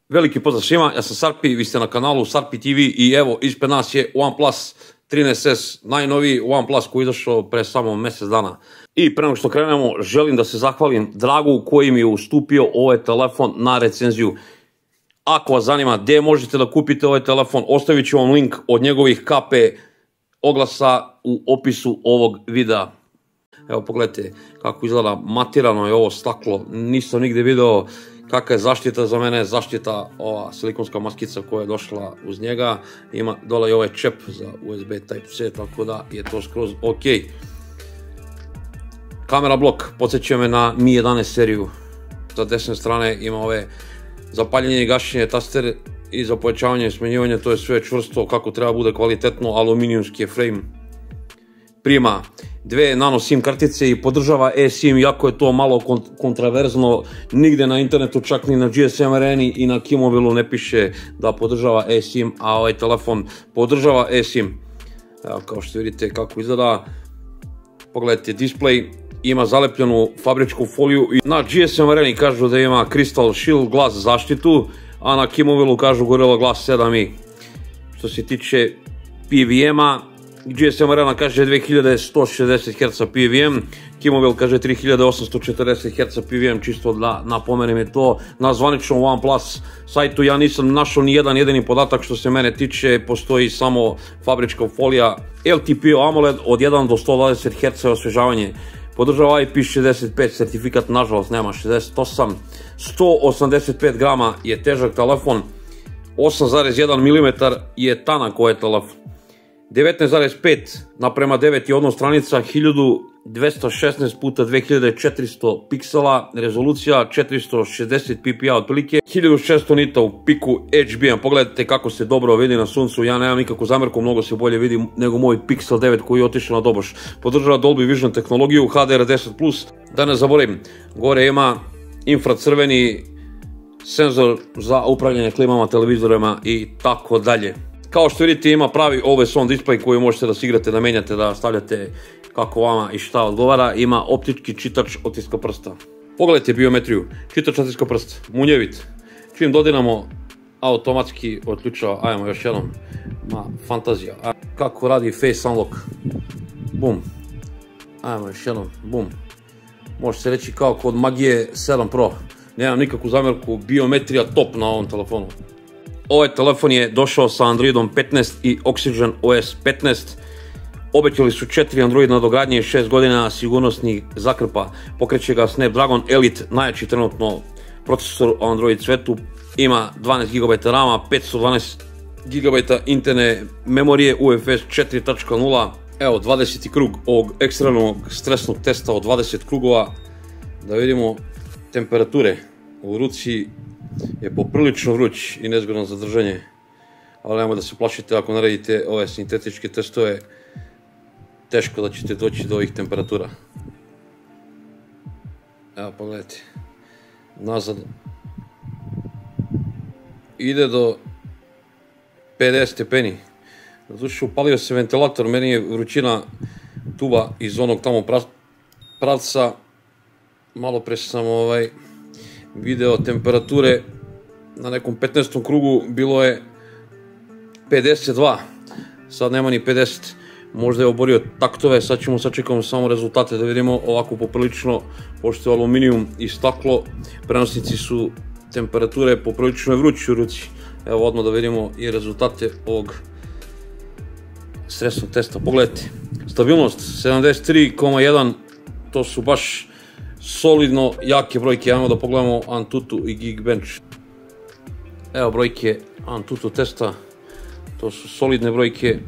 Veliki pozdrav svima, ja sam Sarpi, vi ste na kanalu Sarpi TV i evo ispred nas je OnePlus 13S, najnoviji OnePlus koji je izašao pre samo mjesec dana. I pre nego što krenemo, želim da se zahvalim Dragu koji mi je ustupio ovaj telefon na recenziju. Ako vas zanima gdje možete da kupite ovaj telefon, ostavit ću vam link od njegovih KP oglasa u opisu ovog videa. Evo pogledajte kako izgleda, matirano je ovo staklo, nisam nigdje video kakva je zaštita. Za mene je zaštita ova silikonska maskica koja je došla uz njega. Ima dole i ovaj čep za USB Type-C, tako da je to skroz ok. Kamera blok podsjeća me na Mi 11 seriju. Sa desne strane ima ove zapaljenje i gašenje taster i za pojačavanje i smanjivanje, to je sve čvrsto kako treba bude, kvalitetno, aluminijumski je frame. Prima dve nano SIM kartice i podržava eSIM, iako je to malo kontraverzno, nigde na internetu, čak ni na GSM Areni i na Kimobilu ne piše da podržava eSIM, a ovaj telefon podržava eSIM. Evo kao što vidite kako izgleda, pogledajte display, ima zalepljenu fabričku foliju i na GSM Areni kažu da ima Crystal Shield Glass zaštitu, a na Kimobilu kažu Gorilla Glass 7i. Što se tiče PVM-a, GSM Arena kaže 2160 Hz PVM, Kimobil kaže 3840 Hz PVM, čisto da napomenem je to. Na zvaničnom OnePlus sajtu ja nisam našao ni jedan jedini podatak što se mene tiče, postoji samo fabrička folija. LTPO AMOLED od 1 do 120 Hz osvežavanje, podržava IP65 certifikat, nažalost nema 68, 185 grama je težak telefon, 8,1 mm je tanak ovaj telefon. 19,5 naprema 9 je odnos stranica, 1216 x 2400 piksela, rezolucija 460 ppi otprilike, 1600 nita u piku HBM, pogledajte kako se dobro vidi na suncu, ja nemam nikakvu zamjerku, mnogo se bolje vidi nego moj Pixel 9 koji je otišao na doboš. Podržava Dolby Vision tehnologiju, HDR10+, da ne zaboravim, gore ima infracrveni senzor za upravljanje klimama, televizorima i tako dalje. Kao što vidite ima pravi always on display koji možete da se igrate, da menjate, da stavljate kako vama i šta odgovara. Ima optički čitač otiska prsta. Pogledajte biometriju, čitač otiska prsta, munjevit. Čim dodiramo automatski otključava, ajmo još jednom, fantazija. Kako radi face unlock, bum, ajmo još jednom, bum. Može se reći kao kod Magije 7 Pro, nemam nikakvu zamjerku, biometrija top na ovom telefonu. Ovaj telefon je došao sa Androidom 15 i Oxygen OS 15. Obećali su 4 Android nadogradnje i 6 godina sigurnosnih zakrpa. Pokreće ga Snapdragon Elite, najjači trenutno procesor u Android svetu. Ima 12 GB RAM-a, 512 GB interne memorije UFS 4.0. Evo 20. krug ovog ekstremnog stresnog testa od 20 krugova. Da vidimo temperature. U ruci je poprilično vruć i nezgodan za držanje, ali nemoj da se plašite ako naradite ove sintetičke testove, teško da ćete doći do ovih temperatura. Evo pogledajte, nazad ide do 50 stepeni. Zato upalio se ventilator, meni je vrućina tuba iz onog tamo pravca. Malo pre sam video temperature na nekom 15. krugu, bilo je 52, sad nema ni 50, možda je oborio taktove, sad ćemo sačekamo samo rezultate da vidimo. Ovako poprilično, pošto je aluminijum i staklo, prenosnici su temperature, poprilično je vruć u ruci. Evo odmah da vidimo i rezultate ovog stresnog testa. Pogledajte, stabilnost 73,1, to su baš solidno jake brojke. Ajmo da pogledamo Antutu i Geekbench. Evo brojke Antutu testa, to su solidne brojke.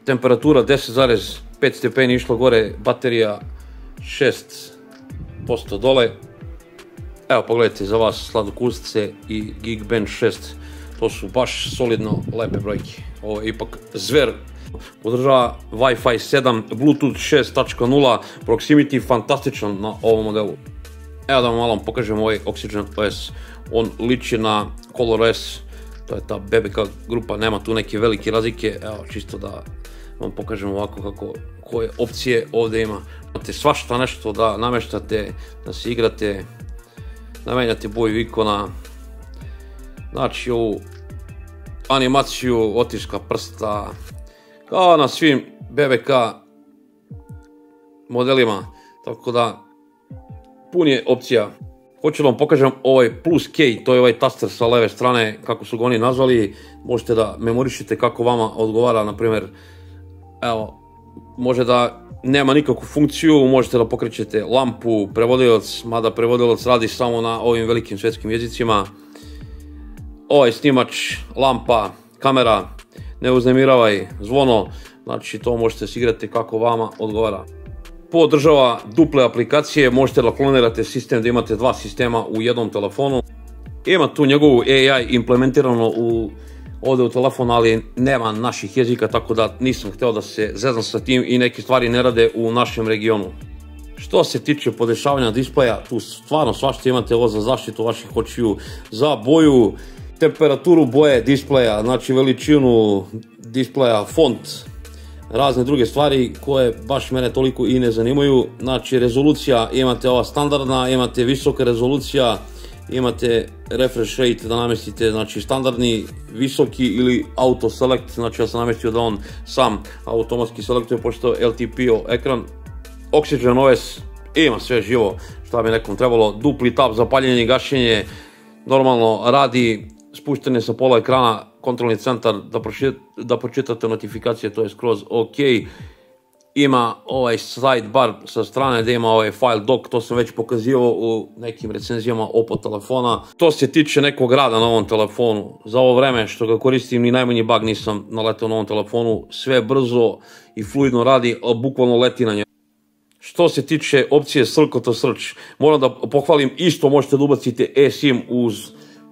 Temperatura 10,5 stepeni išlo gore, baterija 6% dole. Evo pogledajte za vas sladokustice i Geekbench 6, to su baš solidno lepe brojke. Ovo je ipak zver. Podržava Wi-Fi 7, Bluetooth 6.0, Proximity fantastičan na ovom modelu. Evo da vam malo pokažem ovaj Oxygen OS, on liči na ColorOS, to je ta BBK grupa, nema tu neke velike razlike, evo čisto da vam pokažem ovako koje opcije ovdje ima. Imate svašta nešto da nameštate, da se igrate, da menjate boju ikona, znači ovu animaciju otiska prsta, kao na svim BBK modelima, tako da pun je opcija. Hoću da vam pokažem ovaj plus K, to je ovaj taster sa leve strane, kako su ga oni nazvali, možete da memorišite kako vama odgovara, na primjer, evo, može da nema nikakvu funkciju, možete da pokrećete lampu, prevodilac, mada prevodilac radi samo na ovim velikim svetskim jezicima. Ovaj snimač, lampa, kamera, ne uznemiravaj, zvono, znači to možete se igrati kako vama odgovara. Podržava duple aplikacije, možete da klonirate sistem, da imate dva sistema u jednom telefonu. Ima tu njegovu AI implementirano ovdje u telefonu, ali nema naših jezika, tako da nisam htio da se zeznam sa tim i neke stvari ne rade u našem regionu. Što se tiče podešavanja displeja, tu stvarno svašta imate, ovo za zaštitu vaših očiju, za boju, temperaturu boje displeja, znači veličinu displeja, font, razne druge stvari koje baš mene toliko i ne zanimaju. Znači rezolucija, imate ova standardna, imate visoka rezolucija, imate refresh rate da namestite, znači standardni, visoki ili auto select, znači ja sam namestio da on sam automatski selektuje pošto je LTPO ekran. Oxygen OS ima sve živo šta bi nekom trebalo, dupli tab za paljenje i gašenje, normalno radi, spuštene sa pola ekrana, kontrolni centar da pročitate notifikacije, to je skroz ok. Ima ovaj sidebar sa strane gdje ima ovaj file dock, to sam već pokazivao u nekim recenzijama Oppo telefona. To se tiče nekog rada na ovom telefonu, za ovo vreme što ga koristim ni najmanji bug nisam naletao na ovom telefonu, sve brzo i fluidno radi, a bukvalno leti na njemu. Što se tiče opcije Circle to Search, moram da pohvalim, isto možete da ubacite eSIM uz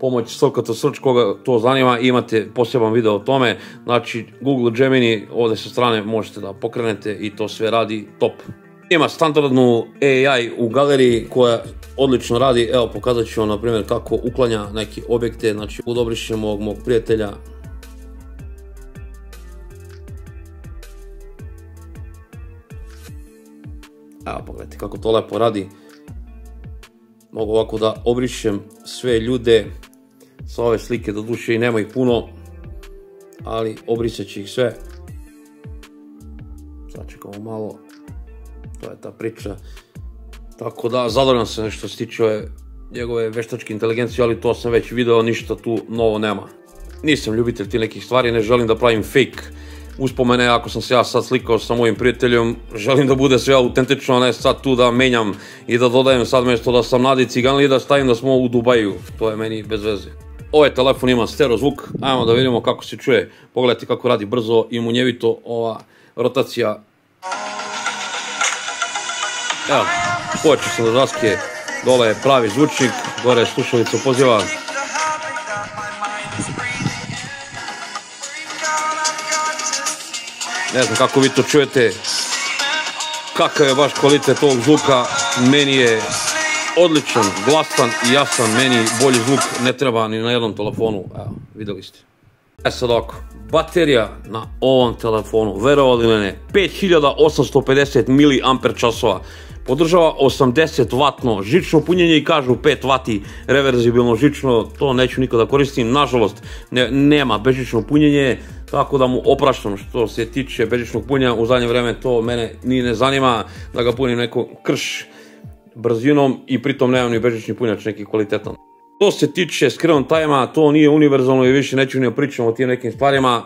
pomoć Circle to Search, koga to zanima, imate poseban video o tome, znači Google Gemini ovdje sa strane možete da pokrenete i to sve radi top. Ima standardnu AI u galeriji koja odlično radi, evo pokazat ću vam na primjer kako uklanja neke objekte, znači udobrišemo mog prijatelja. Evo pogledajte kako to lepo radi. Mogu ovako da obrišem sve ljude sa ove slike, do duše i nema ih puno, ali obrisat će ih sve. Sačekamo malo, to je ta priča. Tako da zadovoljan sam što se tiče njegove veštačke inteligencije, ali to sam već video, ništa tu novo nema. Nisam ljubitelj tih nekih stvari, ne želim da pravim fake uspomene, ako sam se ja sad slikao sa mojim prijateljom, želim da bude sve autentično, a ne sad tu da menjam i da dodajem sad mjesto da sam Nadi Cigan i da stavim da smo u Dubaju, to je meni bez veze. Ovaj telefon ima stereo zvuk, ajmo da vidimo kako se čuje, pogledajte kako radi brzo i munjevito ova rotacija. Evo, počeo sam da daske, dole je pravi zvučnik, gore je slušalica poziva. Ne znam kako vi to čujete, kakav je baš kvalitet ovog zvuka, meni je odličan, glasan i jasan, meni bolji zvuk ne treba ni na jednom telefonu, evo, vidjeli ste. Sad ovako, baterija na ovom telefonu, verovali ili ne, 5850 mAh, podržava 80 W žično punjenje i kažu 5 W reverzibilno žično, to neću nikada koristim, nažalost nema bežično punjenje, tako da mu opraštam što se tiče bežičnog punjenja, u zadnje vreme to mene ni ne zanima da ga punim neko krš brzinom i pritom nemam ni bežični punjač neki kvalitetan. Što se tiče screen time-a, to nije univerzalno i više neću ni pričam o tim nekim stvarima.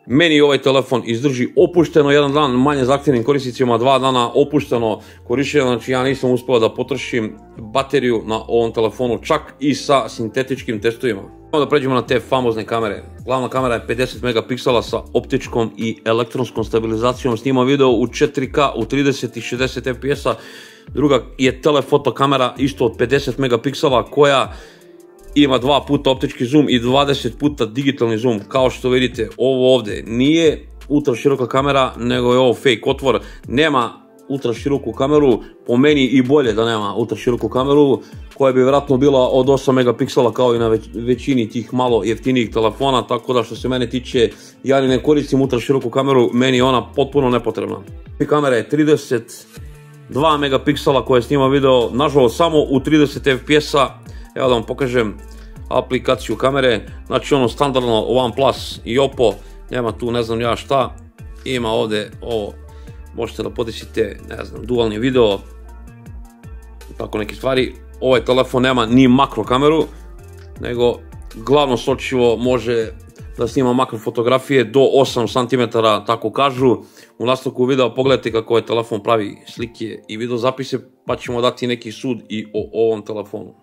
Meni ovaj telefon izdrži opušteno jedan dan, manje zahtjevnim korisnicima 2 dana opušteno korištenje, znači ja nisam uspio da potrošim bateriju na ovom telefonu čak i sa sintetičkim testovima. Da pređemo na te famozne kamere. Glavna kamera je 50 megapiksela sa optičkom i elektronskom stabilizacijom, snima video u 4K u 30 i 60 fps-a. Druga je telefoto kamera isto od 50 megapiksela koja ima 2 puta optički zoom i 20 puta digitalni zoom. Kao što vidite, ovo ovdje nije ultra široka kamera, nego je ovo fake otvor. Nema ultra široku kameru, po meni i bolje da nema ultra široku kameru, koja bi vjerojatno bila od 8 megapiksela kao i na većini tih malo jeftinijih telefona, tako da što se mene tiče, ja ne koristim ultra široku kameru, meni je ona potpuno nepotrebna. Kamera je 30 2 megapiksela koje snima video, nažalost samo u 30 fps-a. Evo da vam pokažem aplikaciju kamere, znači ono standardno OnePlus i Oppo, nema tu ne znam ja šta, ima ovdje ovo, možete da podesite, ne znam, dualni video, tako neke stvari. Ovaj telefon nema ni makro kameru, nego glavno sočivo može da snima makro fotografije do 8 cm, tako kažu. U nastavku videa pogledajte kako ovaj telefon pravi slike i video zapise, pa ćemo dati neki sud i o ovom telefonu.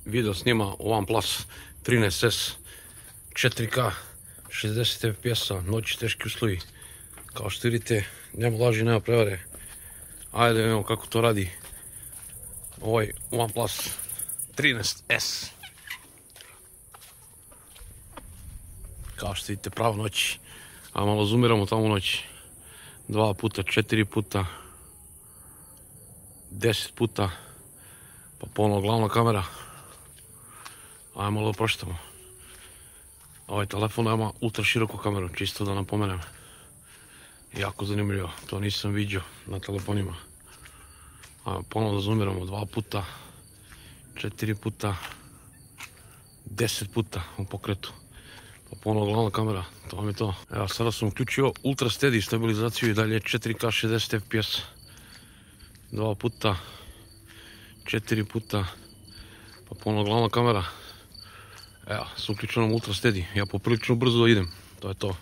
Video snima OnePlus 13S 4K 60 fps-a, noći teški uslovi. Kao što vidite, nema laži, nema prevare. Ajde vidimo kako to radi ovaj OnePlus 13S. Kao što vidite, pravo noći. A malo zoomiramo tamo u noći. 2 puta, 4 puta, 10 puta, pa ponovno glavna kamera. Ajmo malo proštamo. Ovaj telefon ima ultra široku kameru, čisto da napomenem. Jako zanimljivo, to nisam vidio na telefonima. Ajmo ponovno da zoomiramo 2 puta, 4 puta, 10 puta u pokretu. Pa ponovno glavna kamera, to vam je to. Evo, sada sam uključio ultra steady stabilizaciju i dalje 4K 60 fps. 2 puta, 4 puta, pa ponovno glavna kamera. Evo, s uključenom ultra steady, ja poprilično brzo idem, to je to.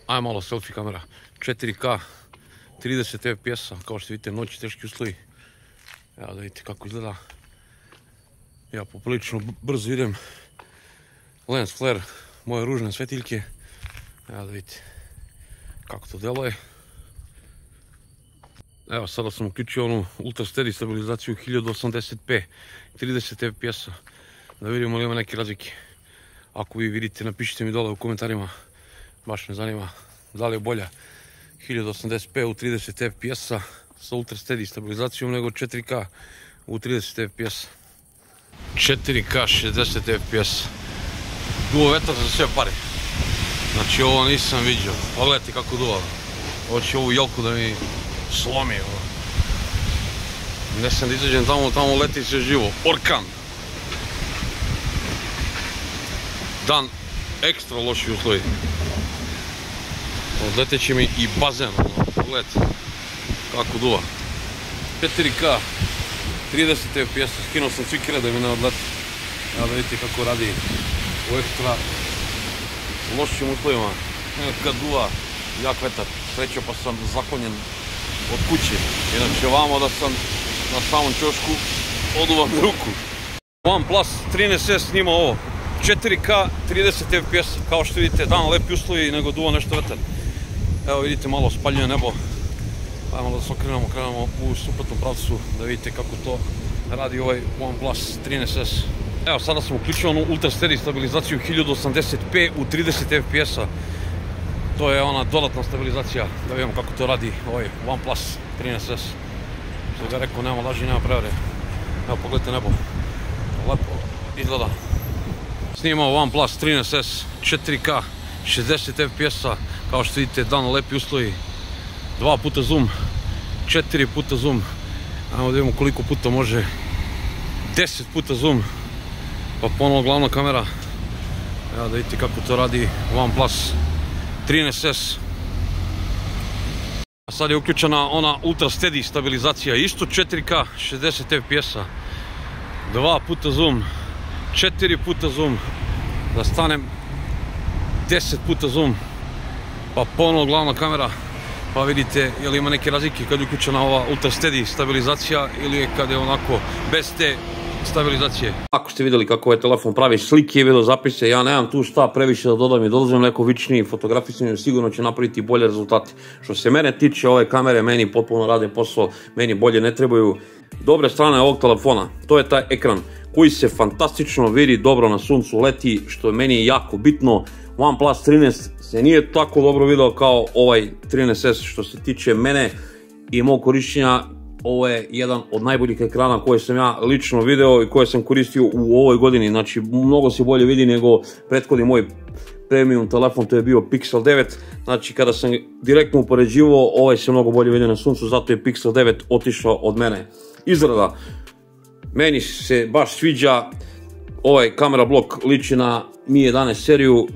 Ajmo malo selfie kamera, 4K, 30 fps-a, kao što vidite, noći teški uslovi. Evo da vidite kako izgleda. Ja poprilično brzo idem. Lens flare, moje ružne svetiljke. Evo da vidite kako to deluje. Evo, sada sam uključio onu ultra steady stabilizaciju 1080p, 30 fps-a. Da vidimo li ima neke razlike. Ako vi vidite, napišite mi dole u komentarima. Baš me zanima da li je bolja 1080p u 30 fps-a sa ultra steady stabilizacijom nego 4K u 30 fps. 4K 60 fps. Duo vetar za sve pare. Znači ovo nisam vidio. Pogledajte kako duva. Hoće ovu jelku da mi slomi. Ne sam da izađem tamo leti sve živo. Orkan. Dan ekstra loši uslovi. Odleteće mi i bazen, pogledajte kako duva. 4K 30 fps, skinuo sam cvikere da mi ne odleti. Evo da vidite kako radi u ekstra lošim uslovima. Kad duva jak vetar, srećo pa sam zaklonjen od kuće. Inače vamo da sam na samom ćošku, oduva mi ruku. OnePlus 13S snima ovo. 4K 30 fps, kao što vidite, dan lepi uslovi, nego duva nešto vetar. Evo vidite, malo spaljuje nebo. Ajmo da se okrenemo, krenemo u suprotnom pravcu da vidite kako to radi ovaj OnePlus 13S. Evo, sada sam uključio onu ultra steady stabilizaciju 1080p u 30 fps-a. To je ona dodatna stabilizacija, da vidimo kako to radi ovaj OnePlus 13S. Što ga rekao, nema laži, nema prevare. Evo, pogledajte nebo. Lepo izgleda. Snimao OnePlus 13S 4K 60 fps-a, kao što vidite dan lepi uslovi, 2 puta zoom, 4 puta zoom, ajmo da vidimo koliko puta može, 10 puta zoom, pa ponovo glavna kamera, evo da vidite kako to radi OnePlus 13S. A sad je uključena ona Ultra Steady stabilizacija, isto 4K 60 fps-a, 2 puta zoom, 4 puta zoom, da stanem 10 puta zoom, pa ponovno glavna kamera, pa vidite je li ima neke razlike kad je uključena ova Ultra Steady stabilizacija ili je kad je onako bez te stabilizacije. Ako ste vidjeli kako ovaj telefon pravi slike i video zapise, ja nemam tu šta previše da dodam i dodam neko vičniji fotografisanje, sigurno će napraviti bolje rezultate. Što se mene tiče, ove kamere meni potpuno rade posao, meni bolje ne trebaju. Dobre strane ovog telefona, to je taj ekran koji se fantastično vidi dobro na suncu, leti, što je meni jako bitno. OnePlus 13 se nije tako dobro video kao ovaj 13S što se tiče mene i mog korištenja. Ovo je jedan od najboljih ekrana koje sam ja lično video i koje sam koristio u ovoj godini, znači mnogo se bolje vidi nego prethodni moj premium telefon, to je bio Pixel 9, znači kada sam direktno upoređivao, ovaj se mnogo bolje vidi na suncu, zato je Pixel 9 otišao od mene. Izgleda, meni se baš sviđa, ovaj kamera blok liči na Mi 11 seriju,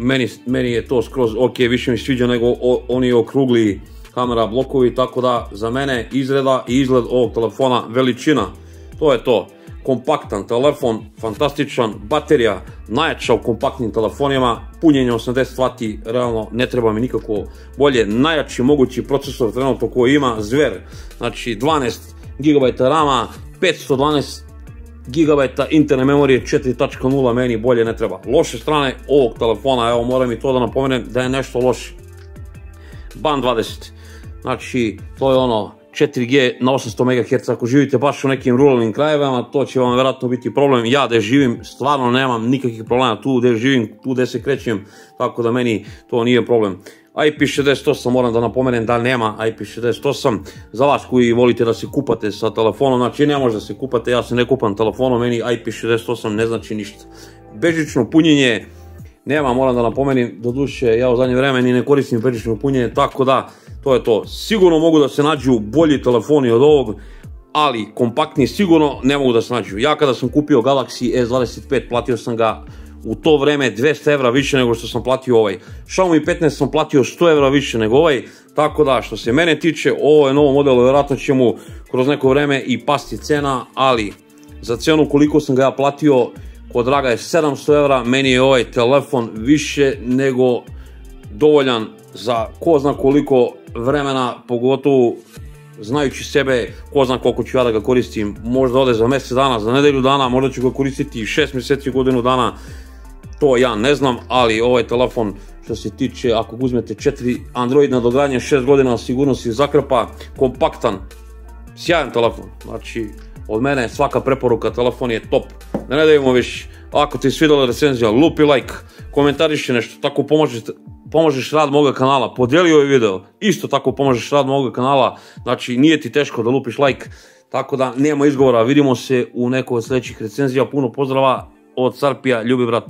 meni je to skroz ok, više mi sviđa nego oni okrugli kamera blokovi, tako da za mene izgleda i izgled ovog telefona veličina, to je to. Kompaktan telefon, fantastičan, baterija najjača u kompaktnim telefonima, punjenje 80 W, realno ne treba mi nikako bolje, najjači mogući procesor trenutno koji ima, Zver, znači 12 GB rama, 512 GB interne memorije 4.0, meni bolje ne treba. Loše strane ovog telefona, evo moram i to da napomenem da je nešto loše. Band 20, znači to je ono 4G na 800 MHz, ako živite baš u nekim ruralnim krajevima, to će vam vjerojatno biti problem. Ja gdje živim stvarno nemam nikakvih problema, tu gdje živim, tu gdje se krećem, tako da meni to nije problem. IP68 moram da napomenem da nema IP68, za vas koji volite da se kupate sa telefonom, znači ne može da se kupate, ja se ne kupam telefonom, meni IP68 ne znači ništa. Bežično punjenje nema, moram da napomenem, doduše ja u zadnje vreme ni ne koristim bežično punjenje, tako da to je to. Sigurno mogu da se nađu bolji telefoni od ovog, ali kompaktni sigurno ne mogu da se nađu. Ja kada sam kupio Galaxy S25 platio sam ga u to vreme 200 € više nego što sam platio ovaj. Xiaomi 15 sam platio 100 € više nego ovaj, tako da što se mene tiče, ovo je novo model, vjerojatno će mu kroz neko vreme i pasti cena, ali za cenu koliko sam ga ja platio, kod Draga je 700 €, meni je ovaj telefon više nego dovoljan za ko zna koliko vremena, pogotovo znajući sebe, ko zna koliko ću ja da ga koristim, možda ode za mjesec dana, za nedelju dana, možda ću ga koristiti 6 mjeseci, godinu dana, to ja ne znam, ali ovaj telefon što se tiče, ako uzmete 4 Android nadogradnje, 6 godina sigurno si zakrpa, kompaktan, sjajan telefon, znači od mene svaka preporuka, telefon je top. Da ne dajemo više, ako ti je svidjela recenzija, lupi like, komentariši nešto, tako pomožeš rad moga kanala, podijeli ovaj video, isto tako pomožeš rad moga kanala, znači nije ti teško da lupiš like, tako da nema izgovora, vidimo se u nekoj od sljedećih recenzija, puno pozdrava od Sarpija, ljubi brat.